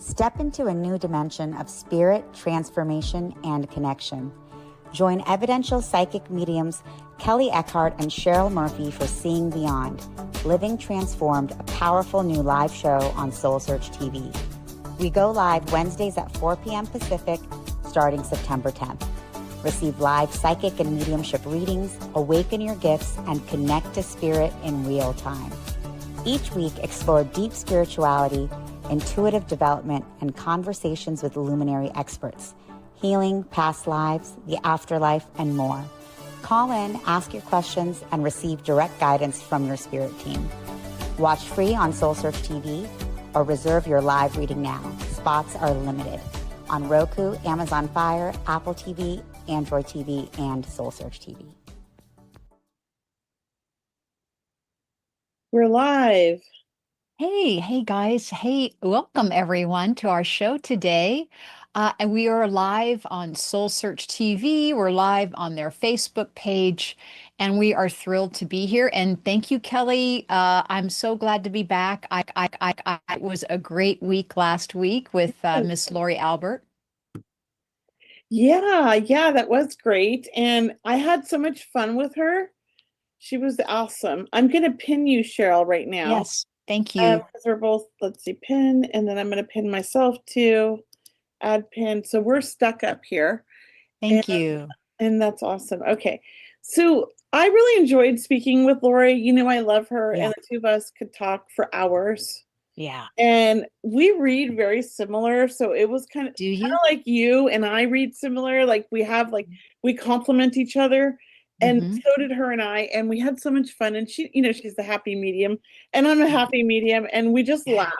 Step into a new dimension of spirit, transformation, and connection. Join evidential psychic mediums Kelly Eckhart and Cheryl Murphy for Seeing Beyond, Living Transformed, a powerful new live show on SoulSearch TV. We go live Wednesdays at 4 p.m. Pacific, starting September 10th. Receive live psychic and mediumship readings, awaken your gifts, and connect to spirit in real time. Each week, explore deep spirituality, intuitive development, and conversations with luminary experts, healing, past lives, the afterlife, and more. Call in, ask your questions, and receive direct guidance from your spirit team. Watch free on SoulSearch TV or reserve your live reading now. Spots are limited on Roku, Amazon Fire, Apple TV, Android TV, and SoulSearch TV. We're live. Hey guys. Hey, welcome everyone to our show today. And we are live on SoulSearch TV. We're live on their Facebook page, and we are thrilled to be here. And thank you, Kelly. I'm so glad to be back. It was a great week last week with Miss Lori Albert. Yeah, that was great. And I had so much fun with her. She was awesome. I'm going to pin you, Cheryl, right now. Yes, thank you. Because we're both, let's see, pin, and then I'm going to pin myself too. Add pin. So we're stuck up here. Thank you. And that's awesome. Okay. So I really enjoyed speaking with Lori. You know, I love her, and the two of us could talk for hours. Yeah. And we read very similar. So it was kind of like you and I read similar. Like we complement each other. And so did her and I, and we had so much fun. And she, you know, she's the happy medium, and I'm a happy medium, and we just laughed.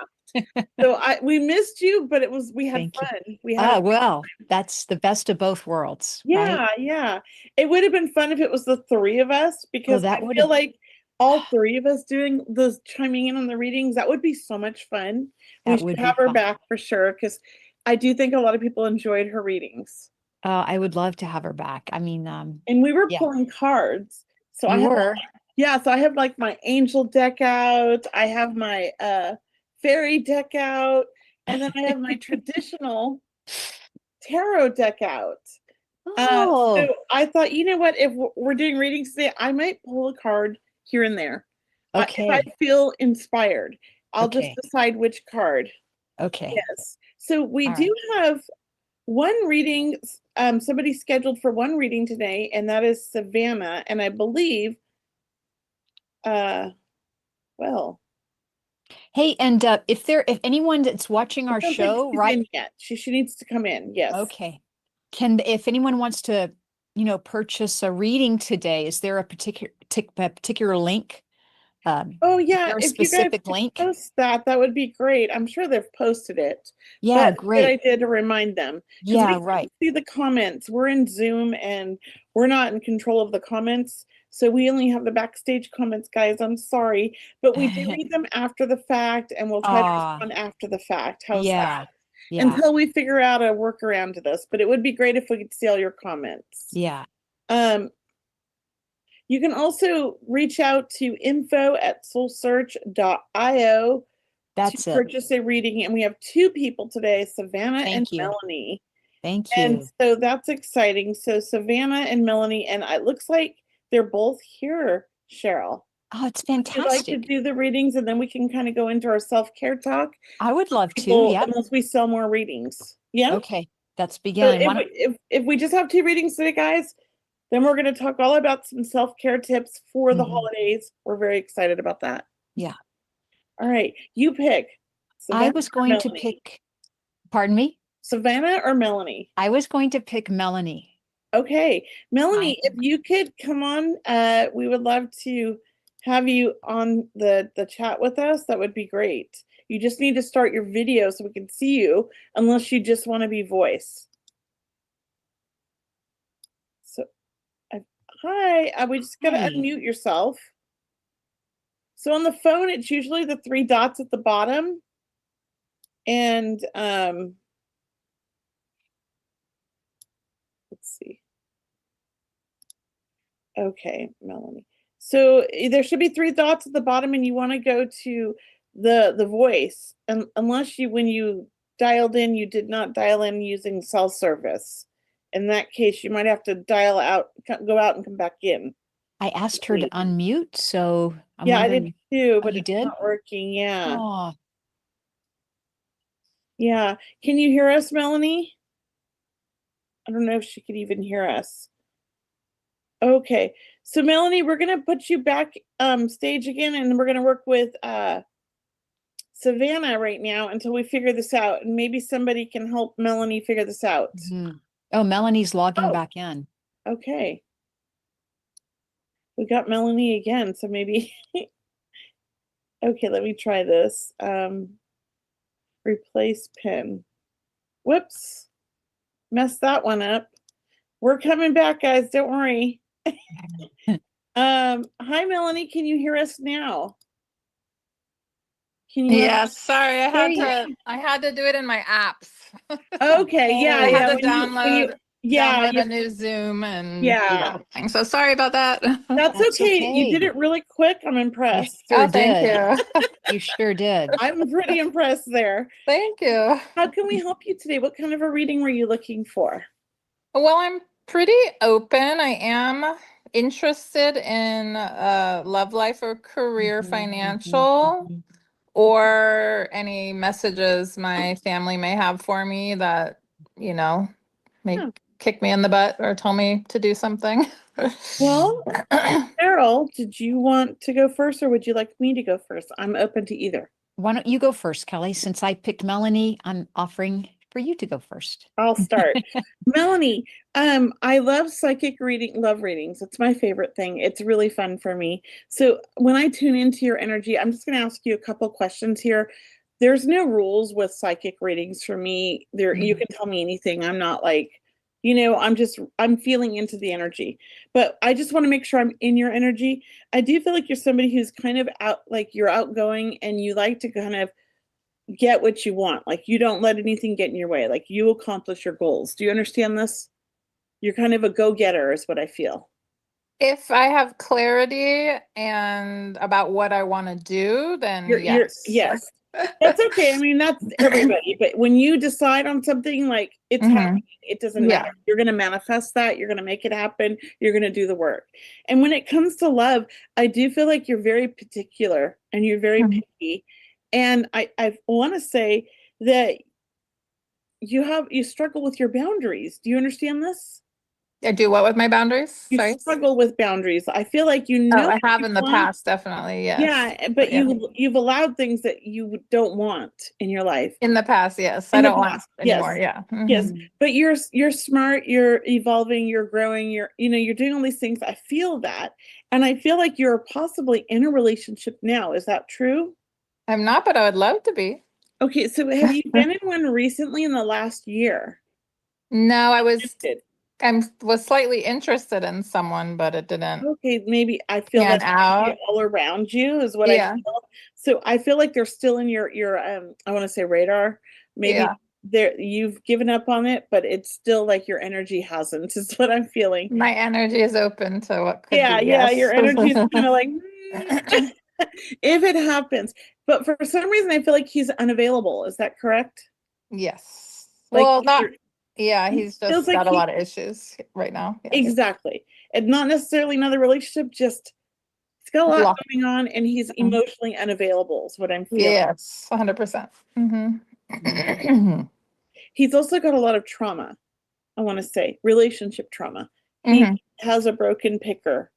So we missed you, but we had fun. We had well, that's the best of both worlds. Yeah, right? yeah. It would have been fun if it was the three of us, because I feel like all three of us doing those, chiming in on the readings, that would be so much fun. We should have her back for sure, because I do think a lot of people enjoyed her readings. I would love to have her back. I mean, and we were pulling cards. So I have like my angel deck out. I have my fairy deck out, and then I have my traditional tarot deck out. So I thought, you know what, if we're doing readings today, I might pull a card here and there. Okay. If I feel inspired, I'll just decide which card. Okay. Yes. So we do have one reading, somebody scheduled for one reading today, and that is Savannah. And I believe, well. Hey, and if anyone that's watching our show, right? Yet. She needs to come in. Yes. Okay. If anyone wants to, purchase a reading today, is there a particular link? Yeah, if you guys link? Post that would be great. I'm sure they've posted it. Yeah, but great. I did to remind them. Yeah, right. See the comments. We're in Zoom, and we're not in control of the comments, so we only have the backstage comments, guys. I'm sorry, but we do read them after the fact, and we'll try to respond after the fact. How's that? Yeah. Until we figure out a workaround to this, but it would be great if we could see all your comments. Yeah. You can also reach out to info@soulsearch.io to purchase a reading. And we have two people today, Savannah and Melanie. Thank you. And so that's exciting. So Savannah and Melanie, and it looks like they're both here, Cheryl. Oh, it's fantastic. Would you like to do the readings, and then we can kind of go into our self-care talk? I would love to, yeah. Unless we sell more readings. Yeah? Okay, that's beginning. So if we just have two readings today, guys, then we're going to talk all about some self-care tips for the holidays. We're very excited about that. Yeah. All right. You pick. Savannah, I was going to pick, pardon me? Savannah or Melanie? I was going to pick Melanie. Okay. Melanie, if you could come on, we would love to have you on the chat with us. That would be great. You just need to start your video so we can see you, unless you just want to be voice. Hi, we just got to unmute yourself. So on the phone, it's usually the three dots at the bottom. And let's see. Okay, Melanie. So there should be three dots at the bottom, and you want to go to the voice. And unless when you dialed in, you did not dial in using cell service. In that case, you might have to dial out, go out and come back in. I asked her to unmute, so I'm yeah, wondering. I did too, but you it's did? not working. Yeah. Oh, Yeah. Can you hear us, Melanie? I don't know if she could even hear us. Okay. So Melanie, we're gonna put you back stage again, and we're gonna work with Savannah right now until we figure this out, and maybe somebody can help Melanie figure this out. Oh, Melanie's logging back in. Okay. We got Melanie again, so maybe okay, let me try this. Replace pin. Whoops. Messed that one up. We're coming back, guys. Don't worry. Hi Melanie, can you hear us now? Can you Yeah, sorry, I had to do it in my apps. Okay, yeah, I had to download a new Zoom and thing. So sorry about that. That's okay. You did it really quick. I'm impressed. You sure thank did. you. You sure did. I'm pretty impressed there. Thank you. How can we help you today? What kind of a reading were you looking for? Well, I'm pretty open. I am interested in love life or career, financial, or any messages my family may have for me that, may kick me in the butt or tell me to do something. Well, Carol, did you want to go first or would you like me to go first? I'm open to either. Why don't you go first, Kelly? Since I picked Melanie, I'm offering for you to go first. I'll start. Melanie, I love psychic love readings. It's my favorite thing. It's really fun for me. So when I tune into your energy, I'm just going to ask you a couple questions here. There's no rules with psychic readings for me. You can tell me anything. I'm not like, I'm feeling into the energy, but I just want to make sure I'm in your energy. I do feel like you're somebody who's kind of you're outgoing and you like to kind of get what you want. Like you don't let anything get in your way. Like you accomplish your goals. Do you understand this? You're kind of a go-getter is what I feel. If I have clarity and about what I want to do, then yes. Yes. That's okay. I mean, that's everybody. But when you decide on something, like it's happening, it doesn't matter. You're going to manifest that. You're going to make it happen. You're going to do the work. And when it comes to love, I do feel like you're very particular and you're very picky. And I want to say that you struggle with your boundaries. Do you understand this? I do what with my boundaries? You struggle with boundaries. I feel like I have in the past, definitely, yes. Yeah, but you've allowed things that you don't want in your life. In the past, yes. I don't want anymore. Yes. Yes, but you're smart. You're evolving. You're growing. You're doing all these things. I feel that, and I feel like you're possibly in a relationship now. Is that true? I'm not, but I would love to be. Okay, so have you been in one recently in the last year? No, I was slightly interested in someone, but it didn't. Okay, maybe I feel that all around you is what I feel. So I feel like they're still in your I want to say radar. Maybe you've given up on it, but it's still like your energy hasn't, is what I'm feeling. My energy is open to what could be. Yeah, your energy is kind of like if it happens. But for some reason I feel like he's unavailable. Is that correct? Yes. Like, well, not he's just got a lot of issues right now. Yeah, exactly. And not necessarily another relationship, just he's got a lot going on and he's emotionally unavailable is what I'm feeling. Yes, 100%. He's also got a lot of trauma, I want to say, relationship trauma. He has a broken picker.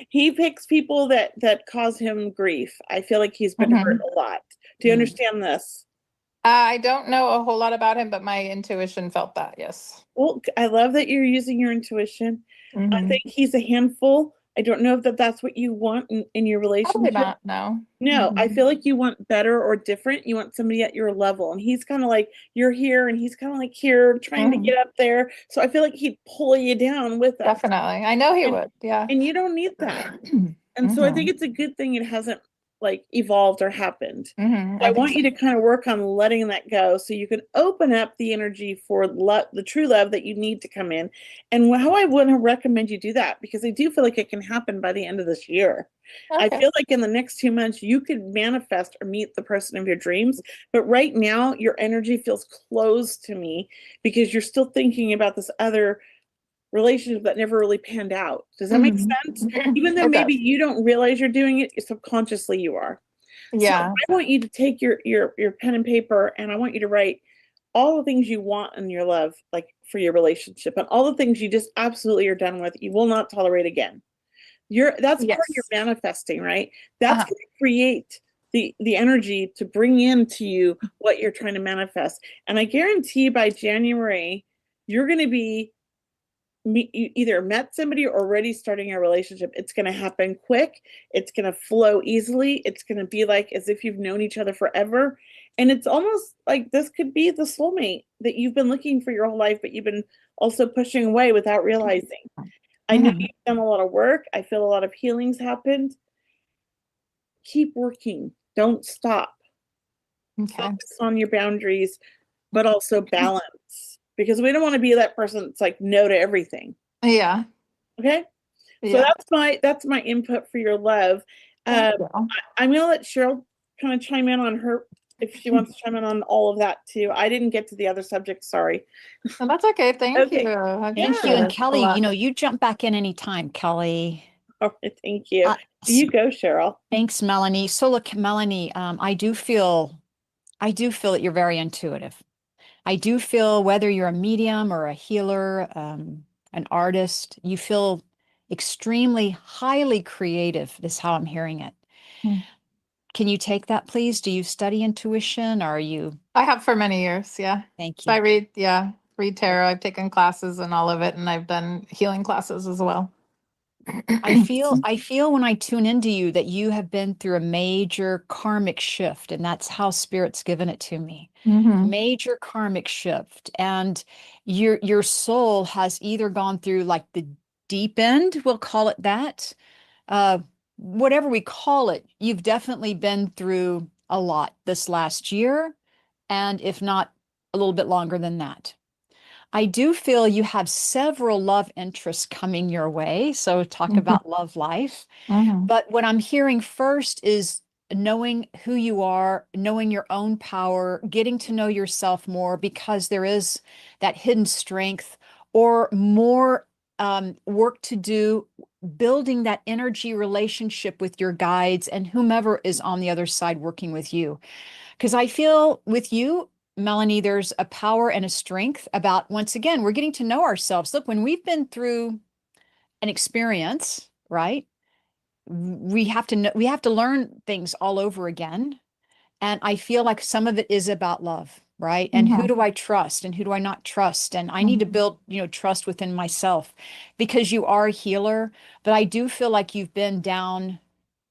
He picks people that cause him grief. I feel like he's been hurt a lot. Do you understand this? I don't know a whole lot about him, but my intuition felt that, yes. Well, I love that you're using your intuition. I think he's a handful. I don't know if that's what you want in your relationship. Probably not, no. No, I feel like you want better or different. You want somebody at your level. And he's kind of like, you're here and he's kind of like here trying to get up there. So I feel like he'd pull you down with that. Definitely. I know he would, yeah. And you don't need that. And so I think it's a good thing it hasn't like evolved or happened. Mm-hmm. So I want you to kind of work on letting that go so you can open up the energy for the true love that you need to come in. And how I want to recommend you do that, because I do feel like it can happen by the end of this year. I Okay. feel like in the next 2 months, you could manifest or meet the person of your dreams. But right now, your energy feels closed to me because you're still thinking about this other relationship that never really panned out. Does that make sense? Even though It maybe does. you don't realize you're doing it, subconsciously you are. So Yeah. I want you to take your pen and paper, and I want you to write all the things you want in your love, like for your relationship, and all the things you just absolutely are done with, you will not tolerate again. That's part of your Yes. manifesting, right? That's Uh-huh. going to create the energy to bring into you what you're trying to manifest. And I guarantee by January, you're going to be you either met somebody or already starting a relationship. It's going to happen quick. It's going to flow easily. It's going to be like as if you've known each other forever. And it's almost like this could be the soulmate that you've been looking for your whole life, but you've been also pushing away without realizing. I know you've done a lot of work. I feel a lot of healings happened. Keep working. Don't stop. Okay. Focus on your boundaries, but also balance, because we don't want to be that person that's like no to everything. Yeah. Okay. So Yeah. that's my input for your love. Thank you. I'm gonna let Cheryl kind of chime in on her if she wants to chime in on all of that too. I didn't get to the other subject. Sorry. Well, that's okay. Thank Okay. you. I Thank you. appreciate And it a Kelly, lot. you jump back in anytime, Kelly. All right, thank you. You go, Cheryl. Thanks, Melanie. So look, Melanie, I do feel that you're very intuitive. I do feel whether you're a medium or a healer, an artist, you feel extremely highly creative, is how I'm hearing it. Hmm. Can you take that, please? Do you study intuition? Or are you? I have for many years. Yeah. Thank So I you. read tarot. I've taken classes and all of it, and I've done healing classes as well. I feel when I tune into you that you have been through a major karmic shift, and that's how Spirit's given it to me. Mhm. Major karmic shift, and your soul has either gone through like the deep end, we'll call it that, whatever we call it. You've definitely been through a lot this last year, and if not a little bit longer than that. I do feel you have several love interests coming your way. So talk Mhm. about love life. Mhm. But what I'm hearing first is knowing who you are, knowing your own power, getting to know yourself more, because there is that hidden strength or more work to do, building that energy relationship with your guides and whomever is on the other side working with you. Because I feel with you, Melanie, there's a power and a strength about, once again, we're getting to know ourselves. Look, when we've been through an experience, right? We have to know, we have to learn things all over again. And I feel like some of it is about love, right? And who Mhm. do I trust and who do I not trust? And I need to Mhm. build, trust within myself, because you are a healer. But I do feel like you've been down.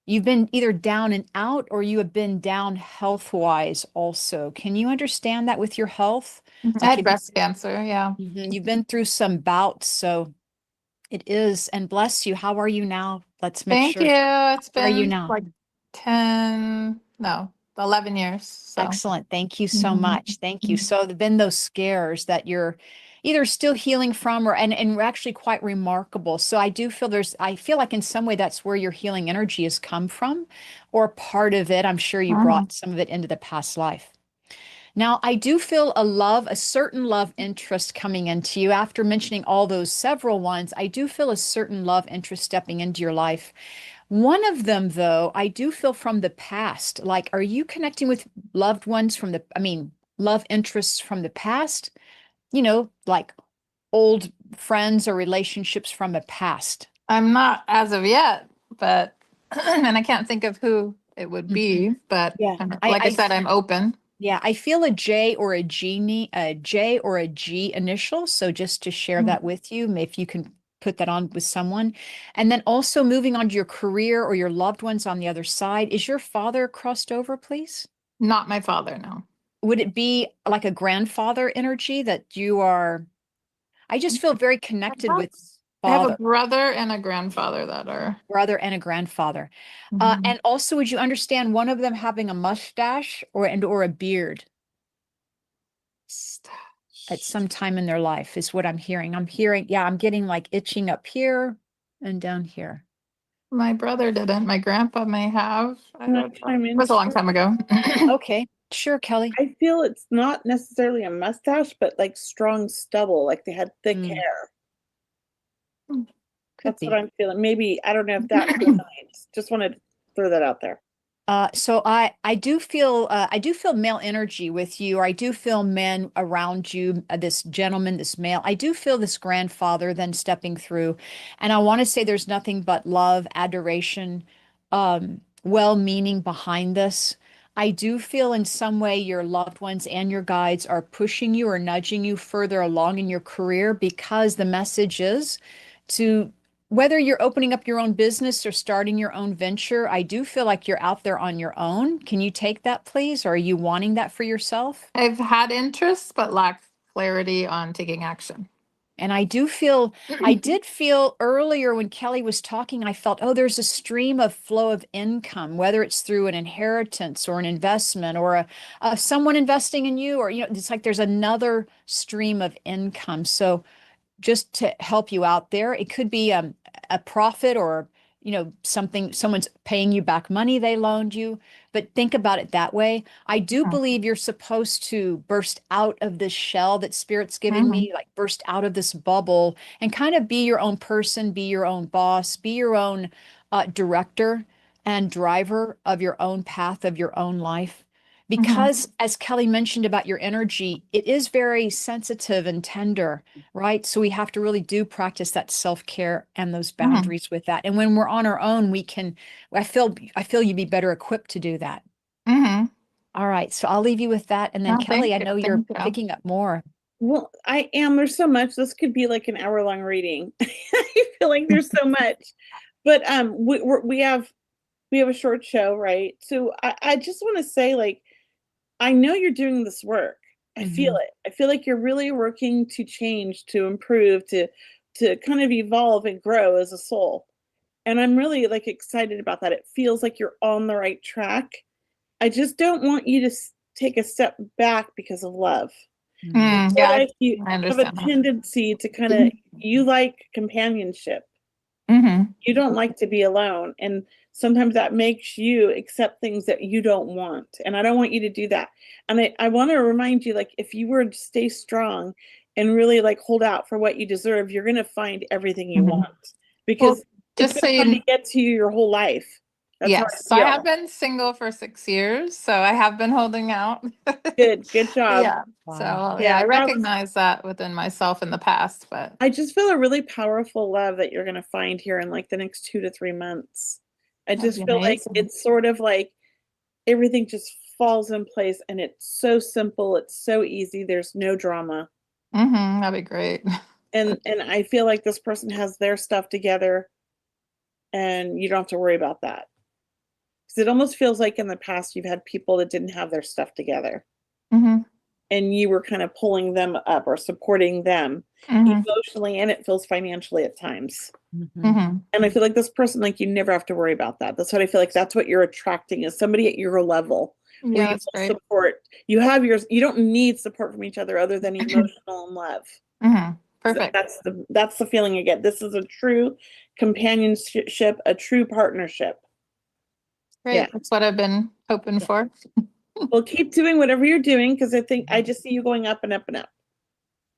You've been either down and out, or you have been down health wise also. Can you understand that with your health? I Like had breast cancer. Yeah. you've been through some bouts, so it is. And bless you. How are you now? Let's make Thank sure. you. It's How are you been now? like 10, no, 11 years. So. Excellent. Thank you so Mhm. much. Thank you. So there've been those scares that you're either still healing from, or and actually quite remarkable. So I feel like in some way that's where your healing energy has come from, or part of it. I'm sure you Mhm. brought some of it into the past life. Now, I do feel a certain love interest coming into you after mentioning all those several ones. I do feel a certain love interest stepping into your life. One of them, though, I do feel from the past. Like, are you connecting with loved ones love interests from the past? Like old friends or relationships from the past. I'm not as of yet, but and I can't think of who it would be, but Yeah. like I said, I'm open. Yeah, I feel a J or a a J or a G initial. So just to share Mm. that with you, if you can put that on with someone. And then also moving on to your career or your loved ones on the other side. Is your father crossed over, please? Not my father, no. Would it be like a grandfather energy that you are? I just feel very connected with That's I have a father, brother and a grandfather that are. brother and a grandfather. Mhm. And also, would you understand one of them having a mustache or a beard at some time in their life is what I'm hearing. I'm getting like itching up here and down here. My brother didn't. My grandpa may have. I Can I don't know. chime It in was a long too? time ago. Okay, sure, Kelly. I feel it's not necessarily a mustache, but like strong stubble, like they had thick Mm. hair. Could That's be. what I'm feeling. Maybe, I don't know if that resonates. Just wanted to throw that out there. So I do feel male energy with you, or I do feel men around you, this gentleman, this male. I do feel this grandfather then stepping through, and I want to say there's nothing but love, adoration, well-meaning behind this. I do feel in some way your loved ones and your guides are pushing you or nudging you further along in your career because the message is to whether you're opening up your own business or starting your own venture, I do feel like you're out there on your own. Can you take that, please? Or are you wanting that for yourself? I've had interest, but lack clarity on taking action. And I did feel earlier when Kelly was talking, I felt, oh, there's a stream of flow of income, whether it's through an inheritance or an investment or someone investing in you, or, it's like there's another stream of income. So just to help you out there, it could be a profit or someone's paying you back money they loaned you, but think about it that way. I do believe you're supposed to burst out of this shell that spirit's giving me, like burst out of this bubble and kind of be your own person, be your own boss, be your own director and driver of your own path of your own life. Because, as Kelly mentioned about your energy, it is very sensitive and tender, right? So we have to really do practice that self-care and those boundaries with that. And when we're on our own, I feel you'd be better equipped to do that. All right. So I'll leave you with that. And then Oh, Kelly, I thank know you. you're Thank you. picking up more. Well, I am. There's so much. This could be like an hour-long reading. I feel like there's so much. But we have a short show, right? So I just want to say, like, I know you're doing this work. I feel it. I feel like you're really working to change, to improve, to kind of evolve and grow as a soul. And I'm really like excited about that. It feels like you're on the right track. I just don't want you to take a step back because of love. Yeah, Like you I have a understand that. tendency to kind of, you like companionship. You don't like to be alone. And sometimes that makes you accept things that you don't want. And I don't want you to do that. And I want to remind you, like, if you were to stay strong and really like hold out for what you deserve, you're going to find everything you want, because just it's so going you to get to you your whole life. That's how Yes, so I have been single for 6 years, so I have been holding out. Good job. Yeah. Wow. So Yeah, I that was- recognize that within myself in the past, but I just feel a really powerful love that you're going to find here in like the next 2 to 3 months. I That'd just be feel like amazing. it's sort of like everything just falls in place, and it's so simple. It's so easy. There's no drama. that'd be great. And I feel like this person has their stuff together, and you don't have to worry about that. Because it almost feels like in the past you've had people that didn't have their stuff together, and you were kind of pulling them up or supporting them emotionally, and it feels financially at times. And I feel like this person, like, you never have to worry about that. That's what I feel like. That's what you're attracting, is somebody at your level. Yeah, that's great. Support. You have yours. You don't need support from each other other than emotional and love. Perfect. That's the feeling you get. This is a true companionship, a true partnership. Great. Yeah. That's what I've been hoping for. Well, keep doing whatever you're doing, because I think I just see you going up and up and up.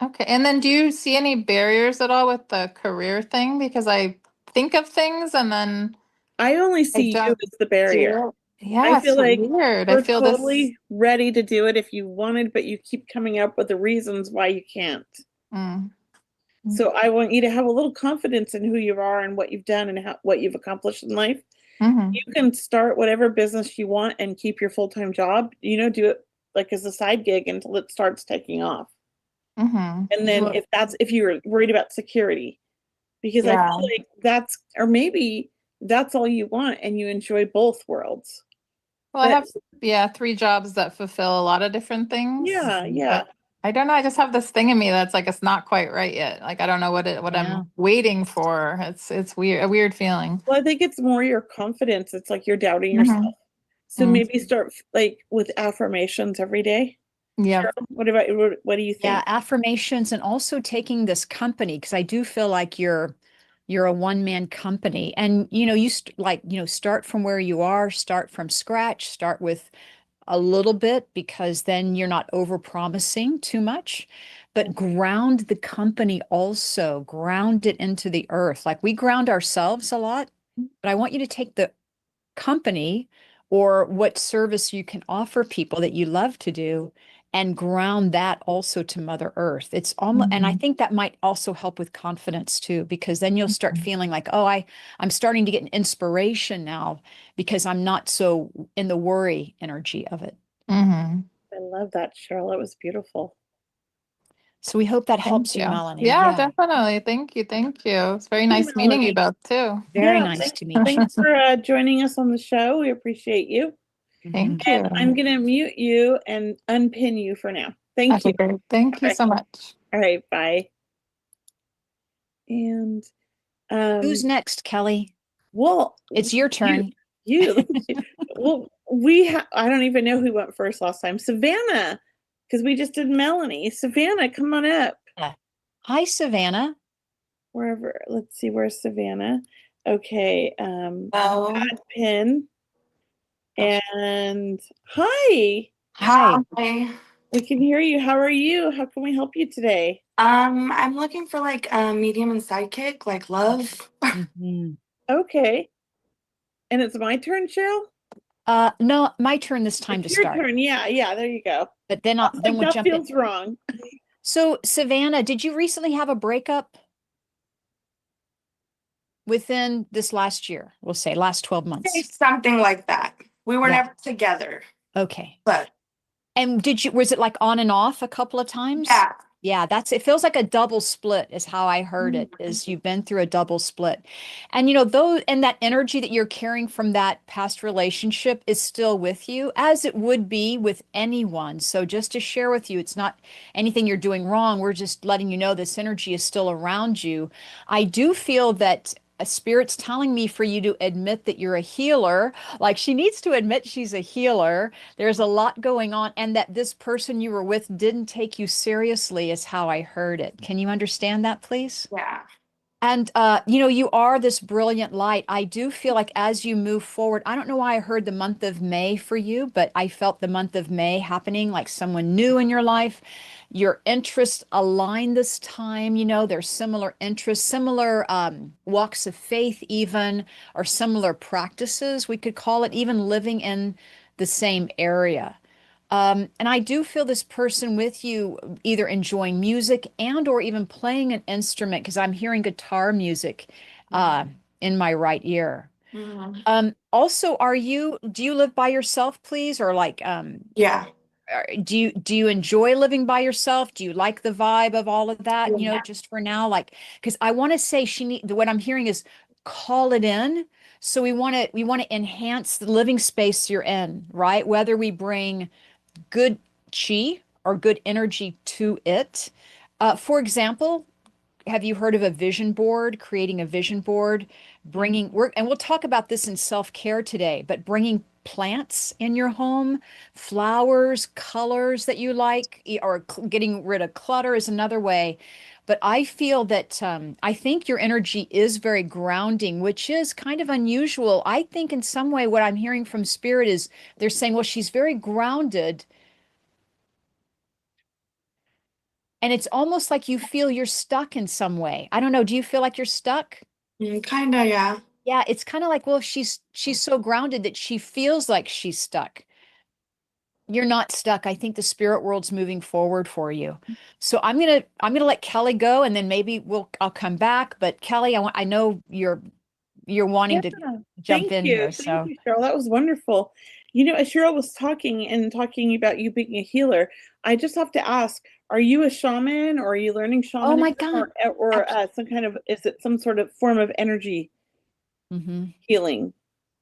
Okay. And then do you see any barriers at all with the career thing? Because I think of things and then I only see you don't as the barrier. yeah, I it's feel like weird. we're I feel totally ready to do it if you wanted, but you keep coming up with the reasons why you can't. So I want you to have a little confidence in who you are and what you've done and what you've accomplished in life. You can start whatever business you want and keep your full-time job, do it like as a side gig until it starts taking off. And then if you're worried about security, because I feel like maybe that's all you want and you enjoy both worlds. Well, I have 3 jobs that fulfill a lot of different things. Yeah. I don't know. I just have this thing in me that's like it's not quite right yet. Like I don't know what Yeah. I'm waiting for. It's weird, a weird feeling. Well, I think it's more your confidence. It's like you're doubting Mhm. yourself. So Mm. maybe start like with affirmations every day. Yeah. Cheryl, what do you think? Yeah, affirmations and also taking this company because I do feel like you're a one-man company and start from where you are, start from scratch, start with a little bit because then you're not over-promising too much, but ground the company also, ground it into the earth. Like we ground ourselves a lot, but I want you to take the company or what service you can offer people that you love to do and ground that also to Mother Earth. It's almost, and I think that might also help with confidence too, because then you'll start feeling like, oh, I'm starting to get an inspiration now because I'm not so in the worry energy of it. Mm-hmm. I love that, Cheryl. That was beautiful. So we hope that Thank helps you, you. Melanie. Yeah, definitely. Thank you. Thank you. It's very nice meeting you both too. Very Yeah, nice to meet you. Thanks for joining us on the show. We appreciate you. Thank And you. I'm going to mute you and unpin you for now. Thank you. Okay, great. Thank you Okay. so much. All right, bye. And Who's next, Kelly? well, It's your turn. You. Well, I don't even know who went first last time. Savannah, because we just did Melanie. Savannah, come on up. Hi, Savannah. Wherever, let's see, where's Savannah? Okay, Oh, add pin. And hi, Hi. we can hear you. How are you? How can we help you today? I'm looking for like a medium and sidekick, like love. Mhm. Okay. And it's my turn, Cheryl? No, my turn this time to It's your start. turn. Yeah, there you go. But then we'll that jump in. feels wrong. So, Savannah, did you recently have a breakup within this last year? We'll say last 12 months. Something like that. We were Yeah. never together, Okay. but And was it like on and off a couple of times? yeah. Yeah, it feels like a double split is how I heard it, is you've been through a double split. And and that energy that you're carrying from that past relationship is still with you, as it would be with anyone. So just to share with you, it's not anything you're doing wrong. We're just letting you know this energy is still around you. I do feel that a spirit's telling me for you to admit that you're a healer. Like she needs to admit she's a healer. There's a lot going on, and that this person you were with didn't take you seriously, is how I heard it. Can you understand that, please? Yeah. And you are this brilliant light. I do feel like as you move forward, I don't know why I heard the month of May for you, but I felt the month of May happening, like someone new in your life. Your interests align this time. There's similar interests, similar walks of faith, even, or similar practices, we could call it, even living in the same area. And I do feel this person with you either enjoying music and or even playing an instrument, because I'm hearing guitar music in my right ear. Also, do you live by yourself, please? Or like, Yeah. do you enjoy living by yourself? Do you like the vibe of all of that? Yeah. Just for now, like, because I want to say what I'm hearing is call it in. So we want to enhance the living space you're in, right? Whether we bring good chi or good energy to it. For example, have you heard of a vision board, creating a vision board, bringing work? And we'll talk about this in self-care today, but bringing plants in your home, flowers, colors that you like, or getting rid of clutter is another way. But I feel that I think your energy is very grounding, which is kind of unusual. I think in some way what I'm hearing from spirit is they're saying, well, she's very grounded. And it's almost like you feel you're stuck in some way. I don't know. Do you feel like you're stuck? Kinda, yeah. Yeah, it's kind of like, well, she's so grounded that she feels like she's stuck. You're not stuck. I think the spirit world's moving forward for you. So I'm gonna let Kelly go, and then maybe I'll come back. But Kelly, I know you're wanting to jump in here. Thank you, Cheryl. That was wonderful. As Cheryl was talking about you being a healer, I just have to ask, are you a shaman, or are you learning shamanism? Oh my God. Or is it some sort of form of energy healing?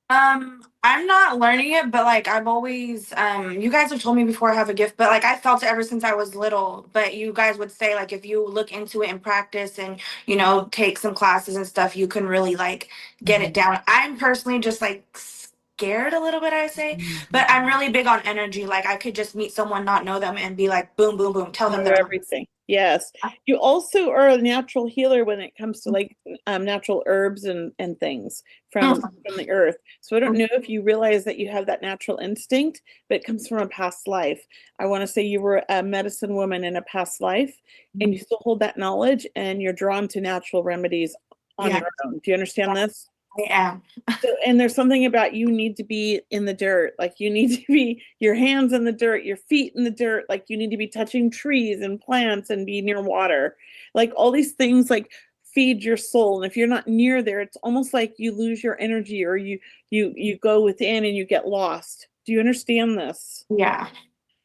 I'm not learning it, but like I've always you guys have told me before I have a gift, but like I felt it ever since I was little. But you guys would say like if you look into it and practice and take some classes and stuff, you can really like get it down. I'm personally just like scared a little bit, I say, but I'm really big on energy. Like I could just meet someone, not know them, and be like boom, boom, boom, tell them Know everything. Yes. You also are a natural healer when it comes to like natural herbs and things from the earth. So I don't know if you realize that you have that natural instinct, but it comes from a past life. I want to say you were a medicine woman in a past life, and you still hold that knowledge, and you're drawn to natural remedies on your own. Do you understand this? I am. So, and there's something about you need to be in the dirt. Like you need to be your hands in the dirt, your feet in the dirt. Like you need to be touching trees and plants and be near water. Like all these things like feed your soul. And if you're not near there, it's almost like you lose your energy or you go within and you get lost. Do you understand this? Yeah.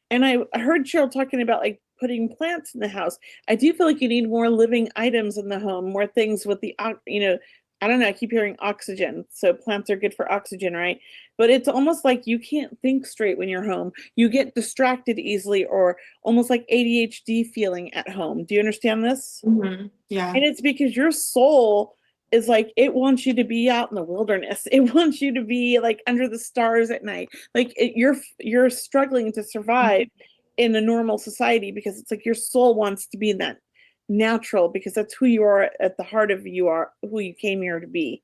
And I heard Cheryl talking about like putting plants in the house. I do feel like you need more living items in the home, more things with the, I don't know, I keep hearing oxygen. So plants are good for oxygen, right? But it's almost like you can't think straight when you're home. You get distracted easily or almost like ADHD feeling at home. Do you understand this? Mm-hmm. Yeah. And it's because your soul is like, it wants you to be out in the wilderness. It wants you to be like under the stars at night. Like you're struggling to survive in a normal society because it's like your soul wants to be in that natural because that's who you are at the heart of you are who you came here to be.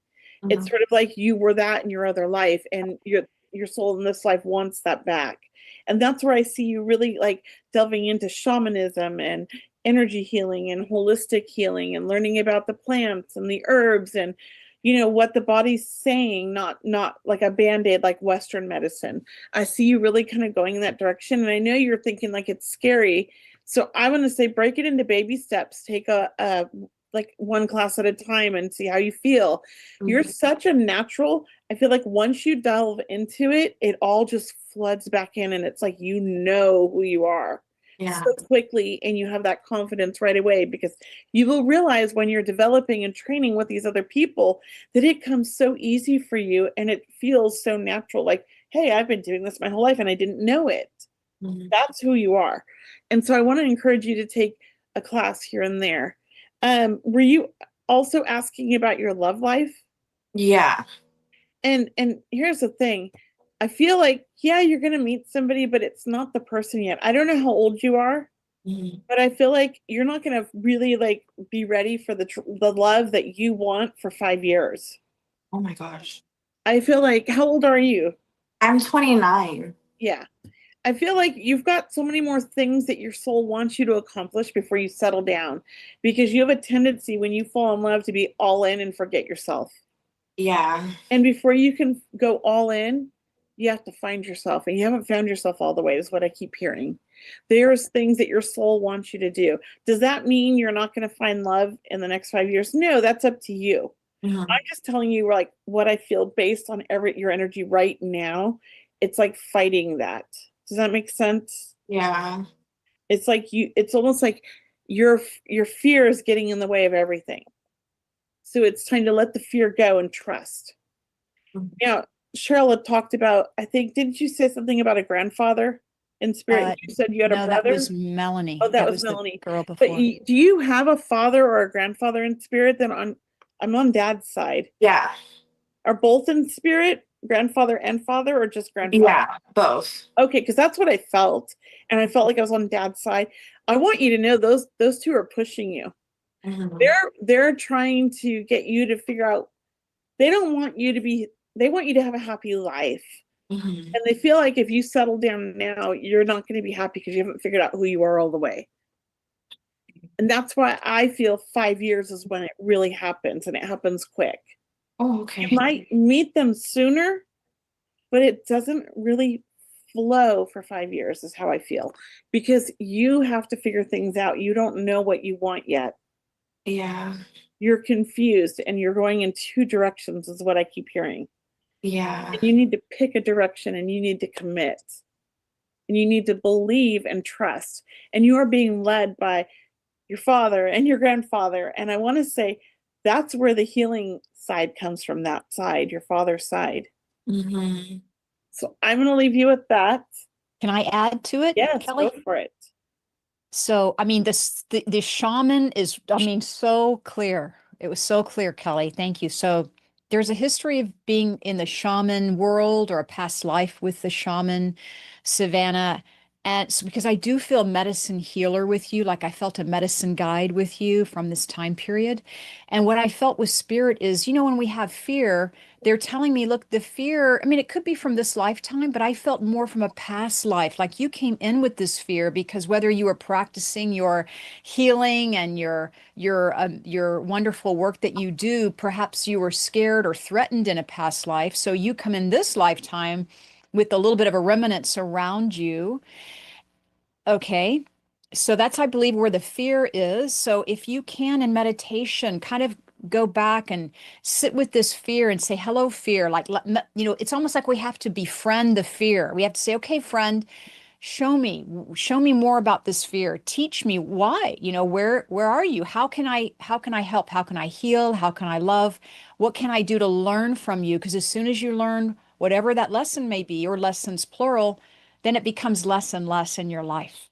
It's sort of like you were that in your other life and your soul in this life wants that back. And that's where I see you really like delving into shamanism and energy healing and holistic healing and learning about the plants and the herbs and what the body's saying, not like a band-aid like Western medicine. I see you really kind of going in that direction. And I know you're thinking like it's scary. So I want to say break it into baby steps. Take a like one class at a time and see how you feel. You're such a natural. I feel like once you delve into it, it all just floods back in and it's like who you are so quickly and you have that confidence right away because you will realize when you're developing and training with these other people that it comes so easy for you and it feels so natural. Like, hey, I've been doing this my whole life and I didn't know it. That's who you are. And so I want to encourage you to take a class here and there. Were you also asking about your love life? Yeah. And here's the thing. I feel like, yeah, you're going to meet somebody, but it's not the person yet. I don't know how old you are, but I feel like you're not going to really like be ready for the love that you want for 5 years. Oh my gosh. I feel like, how old are you? I'm 29. Yeah. I feel like you've got so many more things that your soul wants you to accomplish before you settle down because you have a tendency when you fall in love to be all in and forget yourself. Yeah. And before you can go all in, you have to find yourself, and you haven't found yourself all the way is what I keep hearing. There's things that your soul wants you to do. Does that mean you're not going to find love in the next 5 years? No, that's up to you. I'm just telling you like what I feel based on your energy right now. It's like fighting that. Does that make sense? Yeah. It's like it's almost like your fear is getting in the way of everything. So it's time to let the fear go and trust. Now, Cheryl had talked about, I think, didn't you say something about a grandfather in spirit? You said you had a brother? No, that was Melanie. Oh, that was Melanie. The girl before. But do you have a father or a grandfather in spirit? Then I'm on Dad's side. Yeah. Are both in spirit, grandfather and father, or just grandfather? Yeah, both. Okay, because that's what I felt. And I felt like I was on Dad's side. I want you to know those two are pushing you. They're trying to get you to figure out, they want you to have a happy life. And they feel like if you settle down now, you're not going to be happy because you haven't figured out who you are all the way. And that's why I feel 5 years is when it really happens, and it happens quick. Oh, okay. You might meet them sooner, but it doesn't really flow for 5 years is how I feel, because you have to figure things out. You don't know what you want yet. Yeah. You're confused and you're going in two directions is what I keep hearing. Yeah. And you need to pick a direction and you need to commit. And you need to believe and trust. And you are being led by your father and your grandfather. And I want to say that's where the healing side comes from, that side, your father's side. Mhm. So I'm going to leave you with that. Can I add to it, Yes, Kelly? go for it. So, I mean, the shaman is, I mean, so clear. It was so clear, Kelly. Thank you. So there's a history of being in the shaman world or a past life with the shaman, Savannah. And so, because I do feel medicine healer with you, like I felt a medicine guide with you from this time period. And what I felt with spirit is, when we have fear, they're telling me, look, the fear, I mean, it could be from this lifetime, but I felt more from a past life. Like you came in with this fear because whether you were practicing your healing and your wonderful work that you do, perhaps you were scared or threatened in a past life. So you come in this lifetime with a little bit of a remnants around you. Okay. So that's, I believe, where the fear is. So if you can in meditation, kind of go back and sit with this fear and say, hello, fear. Like, it's almost like we have to befriend the fear. We have to say, okay, friend, show me more about this fear. Teach me why, where are you? How can I help? How can I heal? How can I love? What can I do to learn from you? Because as soon as you learn whatever that lesson may be, or lessons plural, then it becomes less and less in your life.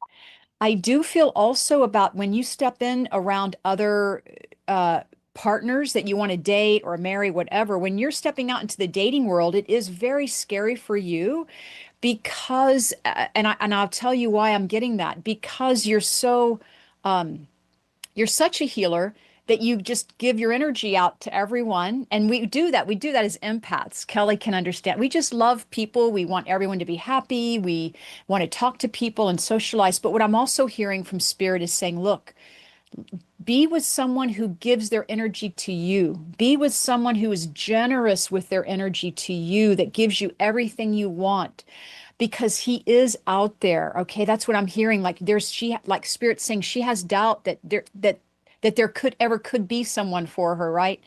I do feel also about when you step in around other uh, partners that you want to date or marry, whatever, when you're stepping out into the dating world, it is very scary for you because, and I'll tell you why I'm getting that, because you're such a healer that you just give your energy out to everyone. And we do that. We do that as empaths. Kelly can understand. We just love people. We want everyone to be happy. We want to talk to people and socialize. But what I'm also hearing from Spirit is saying, look, be with someone who gives their energy to you. Be with someone who is generous with their energy to you, that gives you everything you want, because he is out there. Okay, that's what I'm hearing. Like like Spirit saying she has doubt that there could be someone for her, right?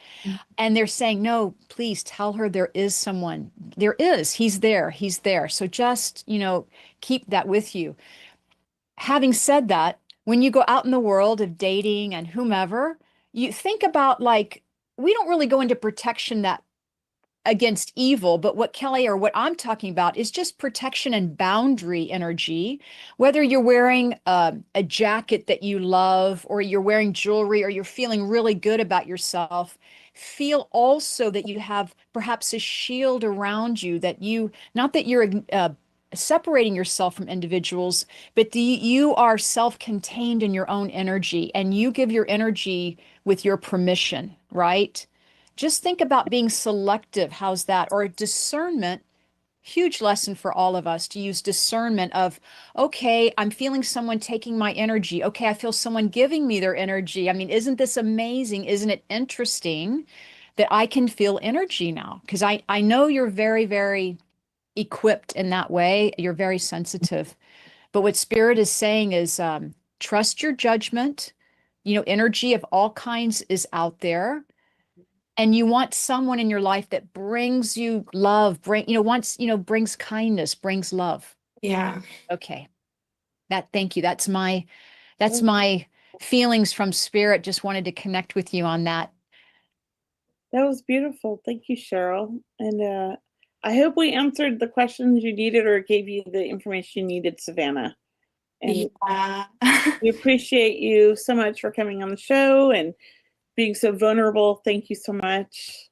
And they're saying, no, please tell her there is someone. There is. He's there. He's there. So just, keep that with you. Having said that, when you go out in the world of dating and whomever, you think about, like, we don't really go into protection that against evil, but what Kelly or what I'm talking about is just protection and boundary energy. Whether you're wearing a jacket that you love, or you're wearing jewelry, or you're feeling really good about yourself, feel also that you have perhaps a shield around you, that not that you're separating yourself from individuals, but you are self-contained in your own energy, and you give your energy with your permission, right? Just think about being selective. How's that? Or discernment. Huge lesson for all of us to use discernment of, okay, I'm feeling someone taking my energy. Okay, I feel someone giving me their energy. I mean, isn't this amazing? Isn't it interesting that I can feel energy now? Because I know you're very, very equipped in that way. You're very sensitive. But what Spirit is saying is, trust your judgment. Energy of all kinds is out there, and you want someone in your life that brings you love, brings kindness, brings love. Yeah. Okay. Thank you. That's my feelings from Spirit. Just wanted to connect with you on that. That was beautiful. Thank you, Cheryl. And I hope we answered the questions you needed or gave you the information you needed, Savannah. And Yeah. we appreciate you so much for coming on the show and being so vulnerable. Thank you so much.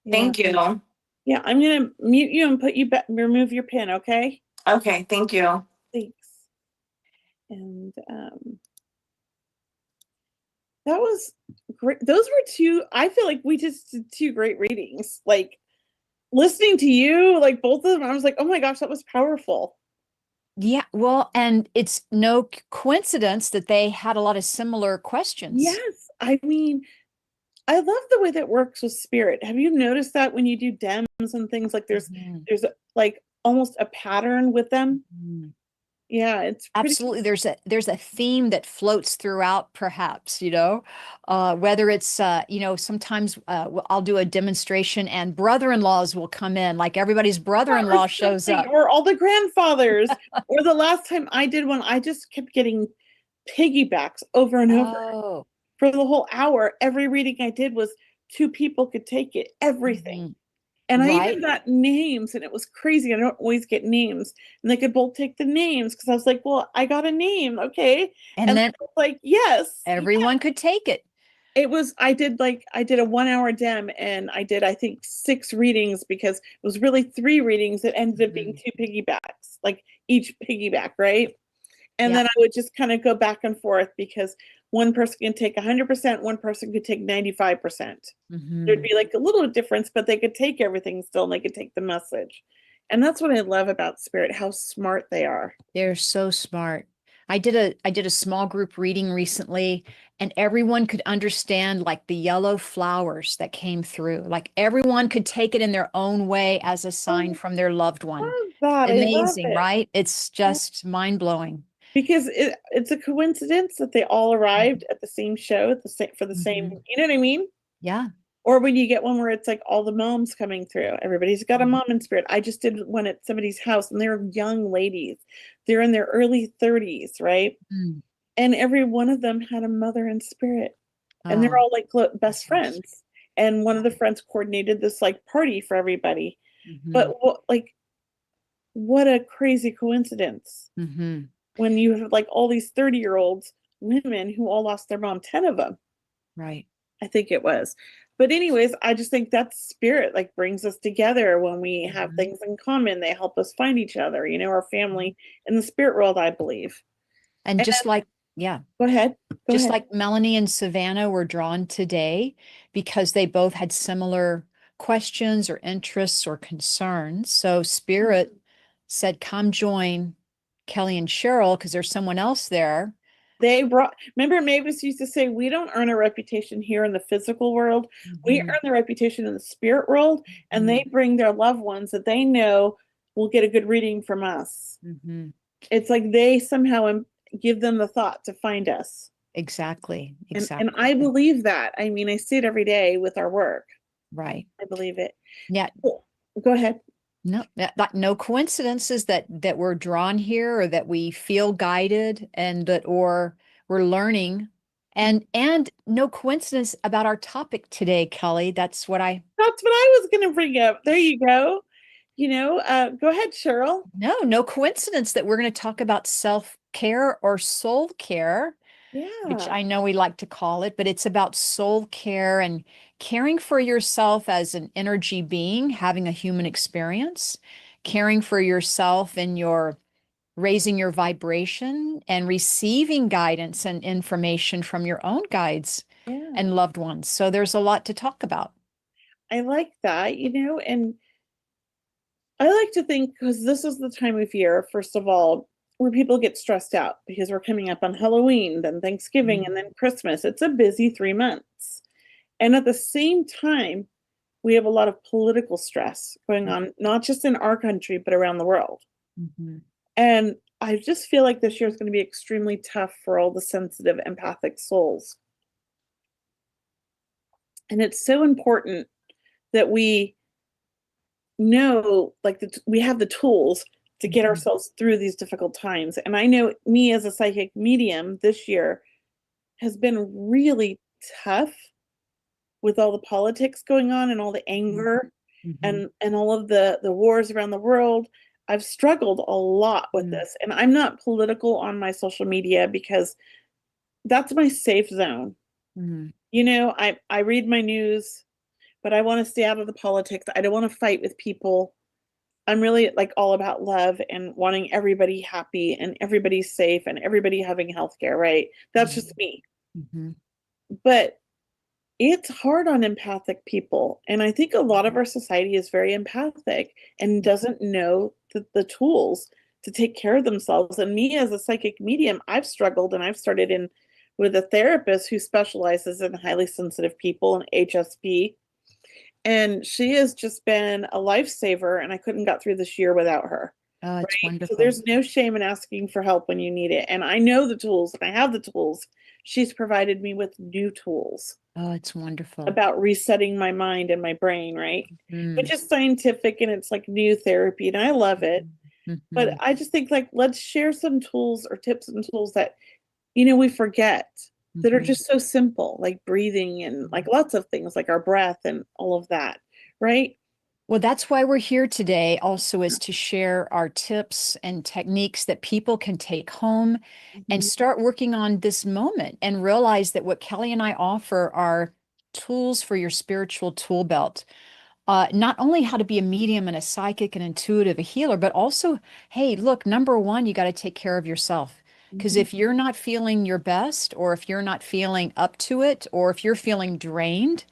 Thank you. Yeah, I'm gonna mute you and put you back, remove your pin, okay? Okay, thank you. Thanks. And that was great. Those were I feel like we just did two great readings. Like, listening to you, like both of them, I was like, oh my gosh, that was powerful. Yeah, well, and it's no coincidence that they had a lot of similar questions. Yes, I mean, I love the way that works with Spirit. Have you noticed that when you do DEMs and things, like there's like almost a pattern with them? Mhm. Yeah, it's pretty Absolutely. There's a theme that floats throughout, perhaps, whether it's, sometimes I'll do a demonstration and brother-in-laws will come in, like everybody's brother-in-law shows up. Or all the grandfathers. Or the last time I did one, I just kept getting piggybacks over and over. Oh, For the whole hour, every reading I did was two people could take it, everything. And I Right. even got names, and it was crazy. I don't always get names, and they could both take the names because I was like, well, I got a name, okay. And And then I was like, yes, everyone could take it. it was. I did a 1 hour dem, and I did, I think, 6 readings, because it was really 3 readings that ended up being 2 piggybacks, like each piggyback, right? And Yeah. then I would just kind of go back and forth, because one person can take 100%, one person could take 95%. There'd be like a little difference, but they could take everything still, and they could take the message. And that's what I love about spirit, how smart they are. They're so smart. I did a small group reading recently, and everyone could understand like the yellow flowers that came through. Like everyone could take it in their own way as a sign from their loved I one. love that. I love Amazing, it. right? It's just mind-blowing. Because it's a coincidence that they all arrived at the same show at the same for the same, you know what I mean? Yeah. Or when you get one where it's like all the moms coming through, everybody's got a mom in spirit. I just did one at somebody's house, and they're young ladies. They're in their early 30s, right? Mm. And every one of them had a mother in spirit. And they're Oh, all like best friends. And one of the friends coordinated this like party for everybody. But what a crazy coincidence when you have like all these 30-year-olds women who all lost their mom, 10 of them. right. I think it was. But anyways, I just think that spirit like brings us together when we have things in common. They help us find each other, you know, our family in the spirit world, I believe. And just then- like, yeah, Go ahead. Go just ahead. like Melanie and Savannah were drawn today because they both had similar questions or interests or concerns. So Spirit said, come join Kelly and Cheryl because there's someone else there. They brought, remember Mavis used to say, we don't earn a reputation here in the physical world. We earn the reputation in the spirit world, and they bring their loved ones that they know will get a good reading from us. It's like they somehow give them the thought to find us. Exactly. And I believe that. I mean, I see it every day with our work. Right. I believe it. Yeah. Go ahead. No, no coincidences that we're drawn here, or that we feel guided, and that or we're learning, and no coincidence about our topic today, Kelly. That's what I was going to bring up. There you go. You know, go ahead, Cheryl. No coincidence that we're going to talk about self-care or soul care. Yeah. Which I know we like to call it, but it's about soul care and caring for yourself as an energy being, having a human experience, caring for yourself and your raising your vibration and receiving guidance and information from your own guides and loved ones. So there's a lot to talk about. I like that, you know, and I like to think, because this is the time of year, first of all, where people get stressed out because we're coming up on Halloween, then Thanksgiving, and then Christmas. It's a busy 3 months. And at the same time, we have a lot of political stress going on, not just in our country, but around the world. And I just feel like this year is going to be extremely tough for all the sensitive, empathic souls. And it's so important that we know, like, we have the tools to get ourselves through these difficult times. And I know me as a psychic medium this year has been really tough with all the politics going on and all the anger and all of the wars around the world. I've struggled a lot with this, and I'm not political on my social media because that's my safe zone. You know, I read my news, but I want to stay out of the politics. I don't want to fight with people. I'm really like all about love and wanting everybody happy and everybody safe and everybody having healthcare, right? That's just me. But it's hard on empathic people. And I think a lot of our society is very empathic and doesn't know the tools to take care of themselves. And me as a psychic medium, I've struggled, and I've started in with a therapist who specializes in highly sensitive people and HSP. And she has just been a lifesaver, and I couldn't got through this year without her. Oh, it's wonderful. So there's no shame in asking for help when you need it. And I know the tools, and I have the tools. She's provided me with new tools. Oh, it's wonderful. About resetting my mind and my brain, right? Which is scientific, and it's like new therapy, and I love it. But I just think, like, let's share some tools or tips and tools that, you know, we forget, that are just so simple, like breathing and like lots of things, like our breath and all of that, right? Well, that's why we're here today also, is to share our tips and techniques that people can take home and start working on this moment and realize that what Kelly and I offer are tools for your spiritual tool belt. Not only how to be a medium and a psychic and intuitive, a healer, but also, hey, look, number one, you got to take care of yourself. Because if you're not feeling your best, or if you're not feeling up to it, or if you're feeling drained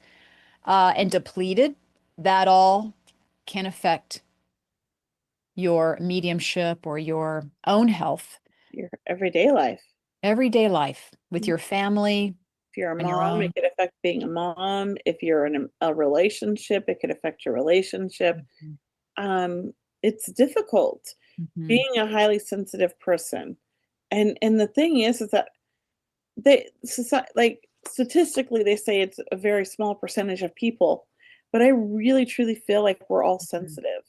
and depleted, that all can affect your mediumship or your own health, Your everyday life. everyday life with your family, If you're a on your mom, own. it could affect being a mom. If you're in a relationship, it could affect your relationship. It's difficult being a highly sensitive person. And the thing is that like statistically, they say it's a very small percentage of people, but I really truly feel like we're all sensitive.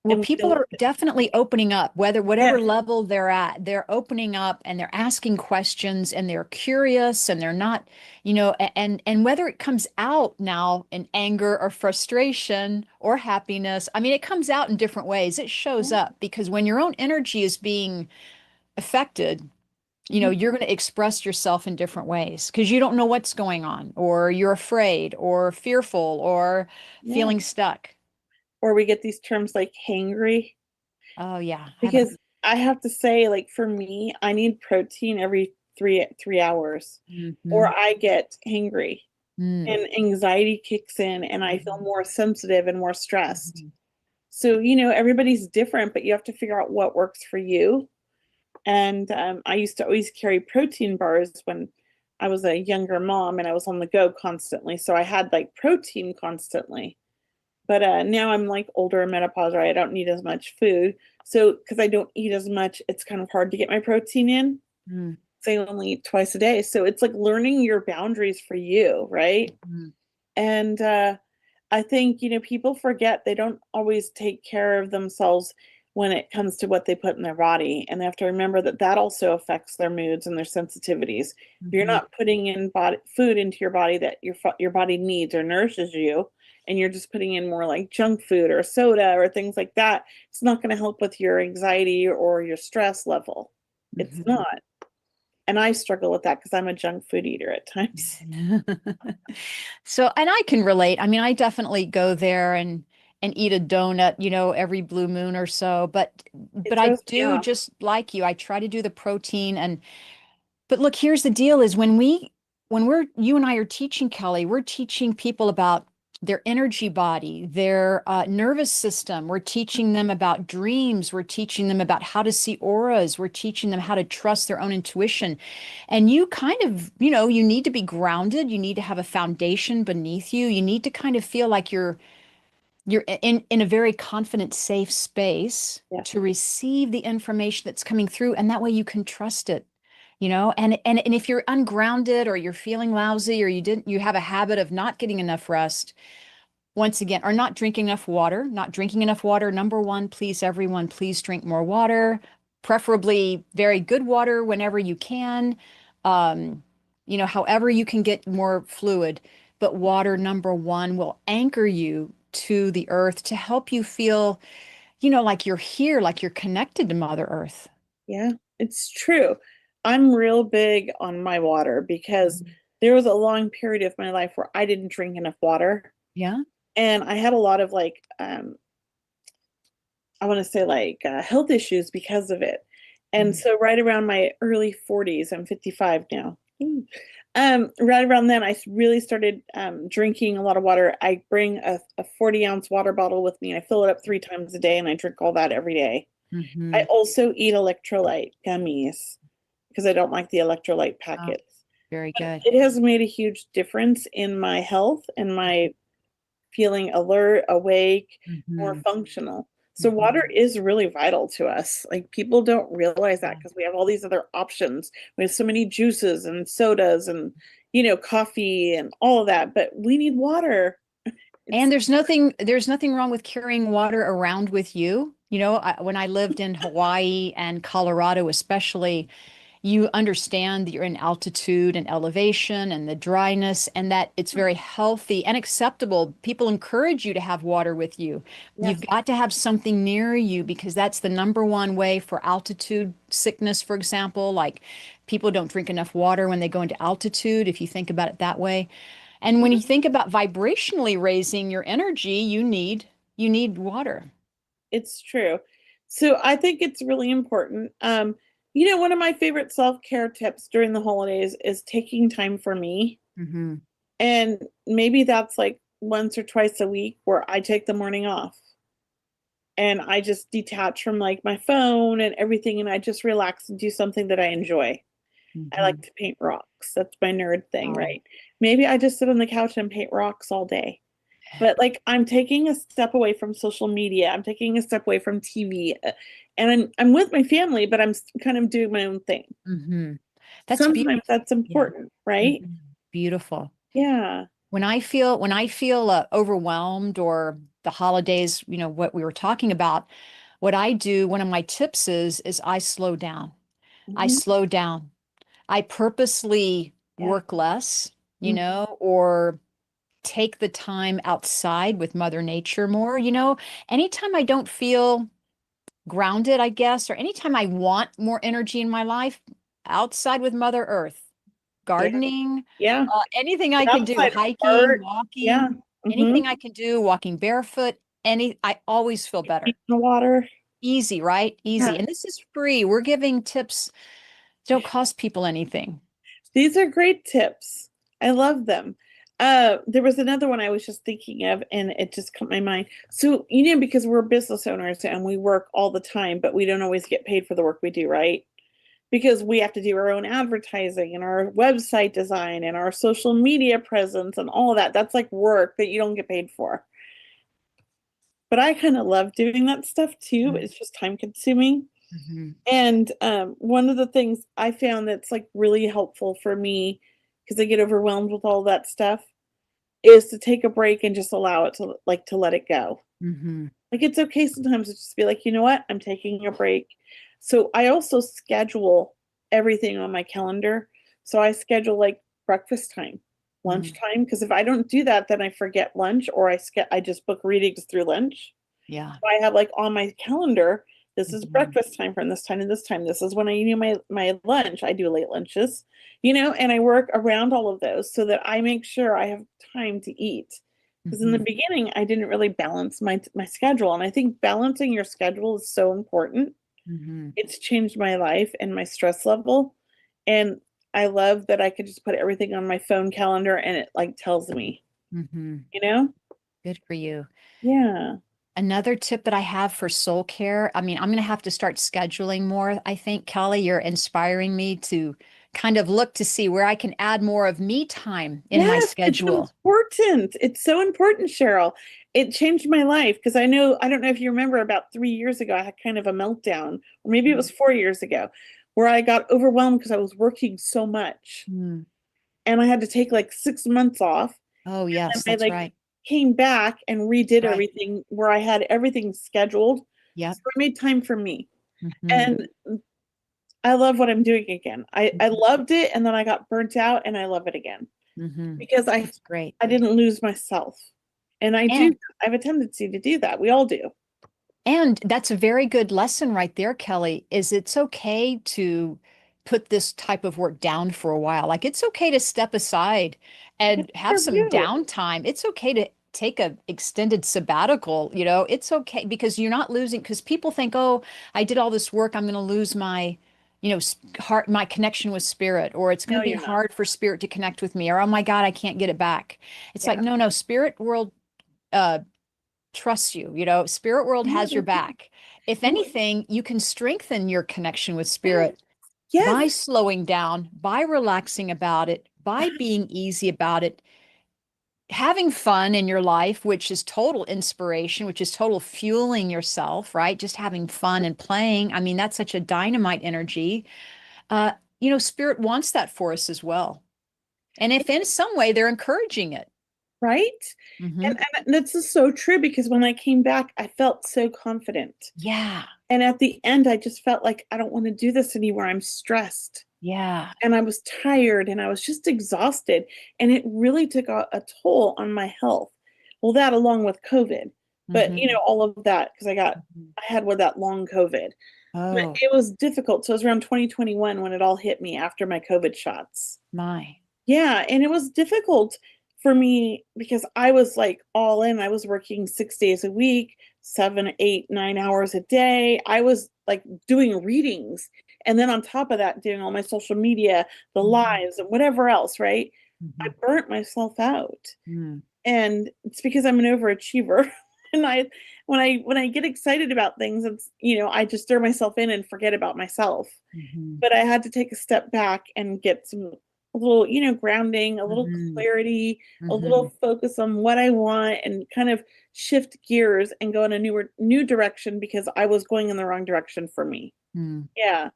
Well, And we people don't- are definitely opening up, whatever Yeah. level they're at, they're opening up and they're asking questions and they're curious and they're not, and whether it comes out now in anger or frustration or happiness, I mean, it comes out in different ways. It shows up because when your own energy is being affected, you're going to express yourself in different ways because you don't know what's going on, or you're afraid or fearful or feeling stuck. Or we get these terms like hangry. Oh, yeah. Because I have to say, like, for me, I need protein every three hours, or I get hangry and anxiety kicks in and I feel more sensitive and more stressed. So, everybody's different, but you have to figure out what works for you. And I used to always carry protein bars when I was a younger mom and I was on the go constantly. So I had like protein constantly. But now I'm like older in menopause, right? I don't need as much food. So because I don't eat as much, it's kind of hard to get my protein in. So I only eat twice a day. So it's like learning your boundaries for you, right? And I think, people forget they don't always take care of themselves when it comes to what they put in their body. And they have to remember that that also affects their moods and their sensitivities. If you're not putting in food into your body that your body needs or nourishes you, and you're just putting in more like junk food or soda or things like that, it's not going to help with your anxiety or your stress level. It's not. And I struggle with that because I'm a junk food eater at times. So, and I can relate. I mean, I definitely go there and eat a donut, every blue moon or so. But I do, just like you, I try to do the protein. But look, here's the deal: is when you and I are teaching, Kelly, we're teaching people about their energy body, their nervous system. We're teaching them about dreams. We're teaching them about how to see auras. We're teaching them how to trust their own intuition. And you kind of, you need to be grounded. You need to have a foundation beneath you. You need to kind of feel like you're in a very confident, safe space to receive the information that's coming through. And that way you can trust it. And if you're ungrounded or you're feeling lousy or you have a habit of not getting enough rest, once again, or not drinking enough water, number one, please, everyone, please drink more water, preferably very good water whenever you can, however you can get more fluid. But water, number one, will anchor you to the earth to help you feel, like you're here, like you're connected to Mother Earth. Yeah, it's true. I'm real big on my water because there was a long period of my life where I didn't drink enough water. Yeah. And I had a lot of like, I want to say like health issues because of it. And so right around my early 40s, I'm 55 now. Right around then, I really started drinking a lot of water. I bring a 40-ounce water bottle with me. I fill it up 3 times a day and I drink all that every day. I also eat electrolyte gummies because I don't like the electrolyte packets. Very good. It has made a huge difference in my health and my feeling alert, awake, more functional. So water is really vital to us. Like people don't realize that because we have all these other options. We have so many juices and sodas and, coffee and all of that, but we need water. And there's nothing wrong with carrying water around with you. When I lived in Hawaii and Colorado, especially, You understand that you're in altitude and elevation and the dryness, and that it's very healthy and acceptable. People encourage you to have water with you. Yes. You've got to have something near you because that's the number one way for altitude sickness, for example. Like people don't drink enough water when they go into altitude, if you think about it that way. And when you think about vibrationally raising your energy, you need water. It's true. So I think it's really important. One of my favorite self-care tips during the holidays is taking time for me. Mm-hmm. And maybe that's like once or twice a week where I take the morning off and I just detach from like my phone and everything and I just relax and do something that I enjoy. I like to paint rocks. That's my nerd thing, right? Maybe I just sit on the couch and paint rocks all day. But like I'm taking a step away from social media. I'm taking a step away from TV. And I'm with my family, but I'm kind of doing my own thing. Mm-hmm. That's Sometimes beautiful. that's important, right? Mm-hmm. Beautiful. Yeah. When I feel overwhelmed or the holidays, what we were talking about, what I do, one of my tips is I slow down. I Mhm. slow down. I purposely Yeah. work less, Mhm. or take the time outside with Mother Nature more. Anytime I don't feel grounded, I guess, or anytime I want more energy in my life, outside with Mother Earth, Yeah. gardening, Yeah. anything I can do, Outside hiking, art. Yeah. walking, Mm-hmm. anything I can do, walking barefoot, I always feel better. The water. Easy, right? Easy. Yeah. And this is free. We're giving tips, don't cost people anything. These are great tips. I love them. There was another one I was just thinking of and it just caught my mind. So, because we're business owners and we work all the time, but we don't always get paid for the work we do, right? Because we have to do our own advertising and our website design and our social media presence and all of that. That's like work that you don't get paid for. But I kind of love doing that stuff too. Mm-hmm. It's just time consuming. Mm-hmm. And one of the things I found that's like really helpful for me, because I get overwhelmed with all that stuff, is to take a break and just allow it to let it go. Mm-hmm. Like it's okay sometimes to just be like, you know what, I'm taking a break. So I also schedule everything on my calendar. So I schedule like breakfast time, lunchtime, because if I don't do that, then I forget lunch or I just book readings through lunch. Yeah. So I have like on my calendar, this is Mhm. breakfast time from this time to this time. This is when I eat my lunch. I do late lunches, and I work around all of those so that I make sure I have time to eat. Because in the Mhm. beginning, I didn't really balance my schedule. And I think balancing your schedule is so important. Mhm. It's changed my life and my stress level. And I love that I could just put everything on my phone calendar and it like tells me, Mhm. you know? Good for you. Yeah. Another tip that I have for soul care, I mean, I'm going to have to start scheduling more. I think, Kelly, you're inspiring me to kind of look to see where I can add more of me time in my Yes, it's so schedule. important. It's so important, Cheryl. It changed my life because I don't know if you remember about 3 years ago, I had kind of a meltdown, or maybe it was 4 years ago, where I got overwhelmed because I was working so much Mm. and I had to take like 6 months off. Oh, And yes, I that's like right. came back and redid Right. everything where I had everything scheduled. Yep. So I made time for me. Mhm. And I love what I'm doing again. I Mhm. loved it and then I got burnt out and I love it again Mhm. because That's great. I didn't lose myself. And I And have a tendency to do that. We all do. And that's a very good lesson right there, Kelly, is it's okay to put this type of work down for a while. Like it's okay to step aside Good and have for some you. downtime. It's okay to take a extended sabbatical, it's okay because you're not losing, because people think, oh, I did all this work, I'm going to lose my, heart, my connection with spirit, or it's going No, to be you're not. hard for spirit to connect with me, or oh my God, I can't get it back. It's like, Yeah. no, spirit world, uh, trusts you. Spirit world has your back. If anything, you can strengthen your connection with spirit Yes. by slowing down, by relaxing about it, by being easy about it, having fun in your life, which is total inspiration, which is total fueling yourself, right? Just having fun and playing. I mean, that's such a dynamite energy. Uh, spirit wants that for us as well. And if in some way they're encouraging it. Right? Mhm. And this is so true because when I came back, I felt so confident. Yeah. And at the end, I just felt like I don't want to do this anymore. I'm stressed. Yeah. And I was tired and I was just exhausted. And it really took a toll on my health. Well, that along with COVID, but all of that, because I had with that long COVID. But Oh, it was difficult. So it was around 2021 when it all hit me after my COVID shots. my. Yeah, and it was difficult for me because I was like all in. I was working 6 days a week, 7, 8, 9 hours a day. I was like doing readings. And then on top of that, doing all my social media, the lives and whatever else, right? I burnt myself out. And it's because I'm an overachiever. And when I get excited about things, it's, I just throw myself in and forget about myself. But I had to take a step back and get a little, grounding, a little clarity, a little focus on what I want, and kind of shift gears and go in a new direction because I was going in the wrong direction for me. Yeah.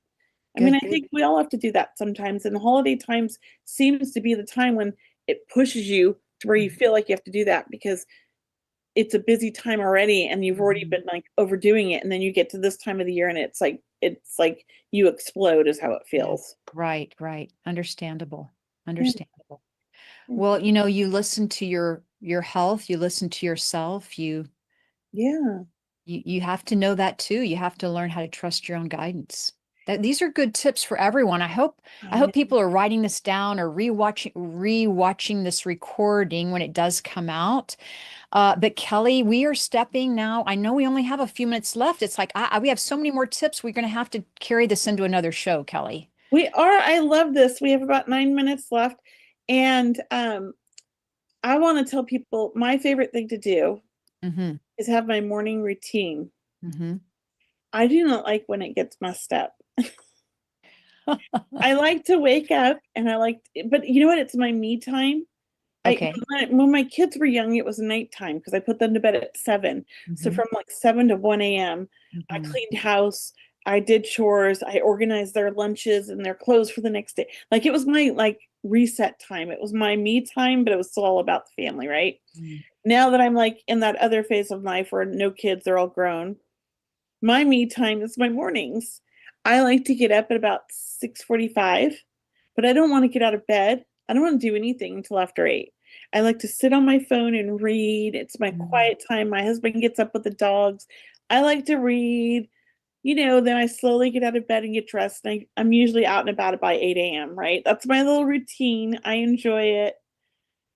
I mean, I think we all have to do that sometimes. And holiday times seems to be the time when it pushes you to where you feel like you have to do that because it's a busy time already and you've already been like overdoing it. And then you get to this time of the year and it's like you explode is how it feels. Right. Understandable. Yeah. Well, you listen to your health, you listen to yourself, you have to know that too. You have to learn how to trust your own guidance. These are good tips for everyone. I hope people are writing this down or rewatching this recording when it does come out. But Kelly, we are stepping now. I know we only have a few minutes left. It's like we have so many more tips. We're going to have to carry this into another show, Kelly. We are. I love this. We have about 9 minutes left. And I want to tell people my favorite thing to do is have my morning routine. I do not like when it gets messed up. I like to wake up and but you know what? It's my me time. Okay. When my kids were young, it was nighttime because I put them to bed at 7. So from like 7 to 1 a.m., I cleaned house. I did chores. I organized their lunches and their clothes for the next day. Like it was my reset time. It was my me time, but it was still all about the family, right? Now that I'm like in that other phase of life where no kids, they're all grown. My me time is my mornings. I like to get up at about 6:45, but I don't want to get out of bed. I don't want to do anything until after 8. I like to sit on my phone and read. It's my quiet time. My husband gets up with the dogs. I like to read. Then I slowly get out of bed and get dressed. And I'm usually out and about by 8 a.m., right? That's my little routine. I enjoy it.